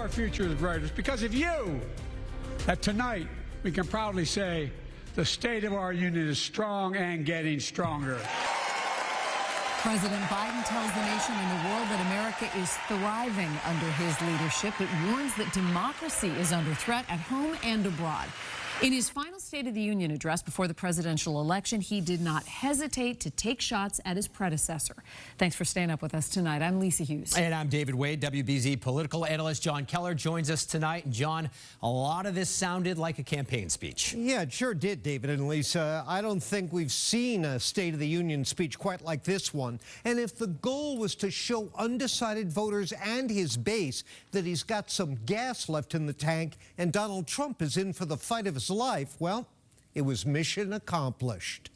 our future is bright. It's because of you that tonight we can proudly say the state of our union is strong and getting stronger. President Biden tells the nation and the world that America is thriving under his leadership, but warns that democracy is under threat at home and abroad. In his final State of the Union address before the presidential election, he did not hesitate to take shots at his predecessor. Thanks for staying up with us tonight. I'm Lisa Hughes. And I'm David Wade. WBZ political analyst John Keller joins us tonight. And John, a lot of this sounded like a campaign speech. Yeah, it sure did, David and Lisa. I don't think we've seen a State of the Union speech quite like this one. And if the goal was to show undecided voters and his base that he's got some gas left in the tank and Donald Trump is in for the fight of his life, well, it was mission accomplished.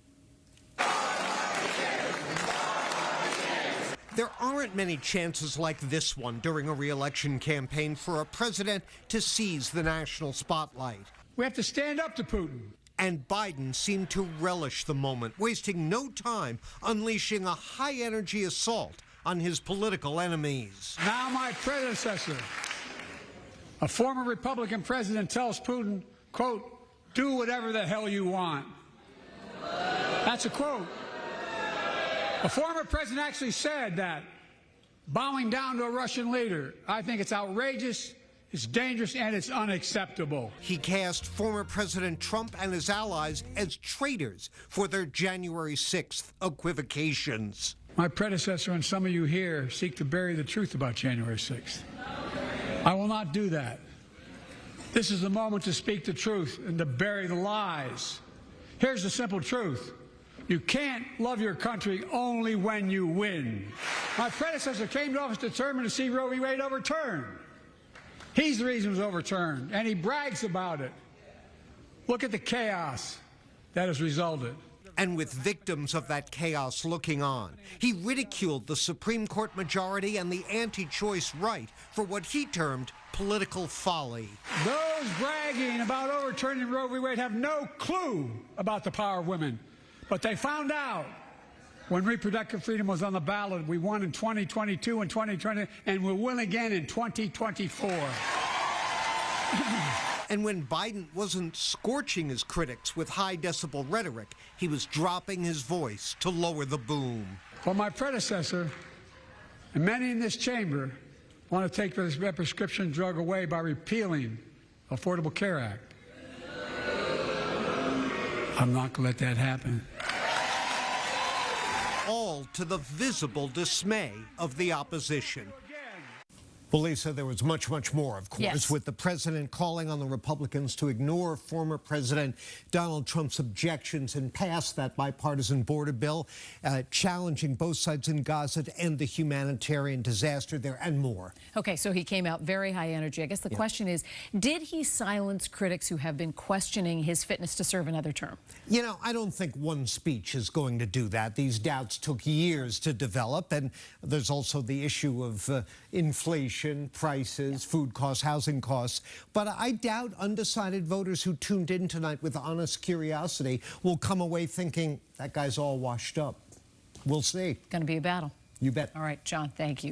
There aren't many chances like this one during a re-election campaign for a president to seize the national spotlight. We have to stand up to Putin. And Biden seemed to relish the moment, wasting no time unleashing a high-energy assault on his political enemies. Now my predecessor, a former Republican president, tells Putin, quote, "Do whatever the hell you want." That's a quote. A former president actually said that, bowing down to a Russian leader. I think it's outrageous, it's dangerous, and it's unacceptable. He cast former President Trump and his allies as traitors for their January 6th equivocations. My predecessor and some of you here seek to bury the truth about January 6th. I will not do that. This is the moment to speak the truth and to bury the lies. Here's the simple truth. You can't love your country only when you win. My predecessor came to office determined to see Roe v. Wade overturned. He's the reason it was overturned, and he brags about it. Look at the chaos that has resulted. And with victims of that chaos looking on, he ridiculed the Supreme Court majority and the anti-choice right for what he termed political folly. Those bragging about overturning Roe v. Wade have no clue about the power of women. But they found out when reproductive freedom was on the ballot. We won in 2022 and 2020, and we'll win again in 2024. And when Biden wasn't scorching his critics with high-decibel rhetoric, he was dropping his voice to lower the boom. Well, my predecessor, and many in this chamber, want to take this prescription drug away by repealing the Affordable Care Act. I'm not going to let that happen. All to the visible dismay of the opposition. Well, Lisa, there was much, much more, of course, yes, with the president calling on the Republicans to ignore former President Donald Trump's objections and pass that bipartisan border bill, challenging both sides in Gaza to end the humanitarian disaster there, and more. Okay, so he came out very high energy. I guess the question is, did he silence critics who have been questioning his fitness to serve another term? You know, I don't think one speech is going to do that. These doubts took years to develop, and there's also the issue of inflation, prices, food costs, housing costs. But I doubt undecided voters who tuned in tonight with honest curiosity will come away thinking that guy's all washed up. We'll see. Going to be a battle. You bet. All right, John, thank you.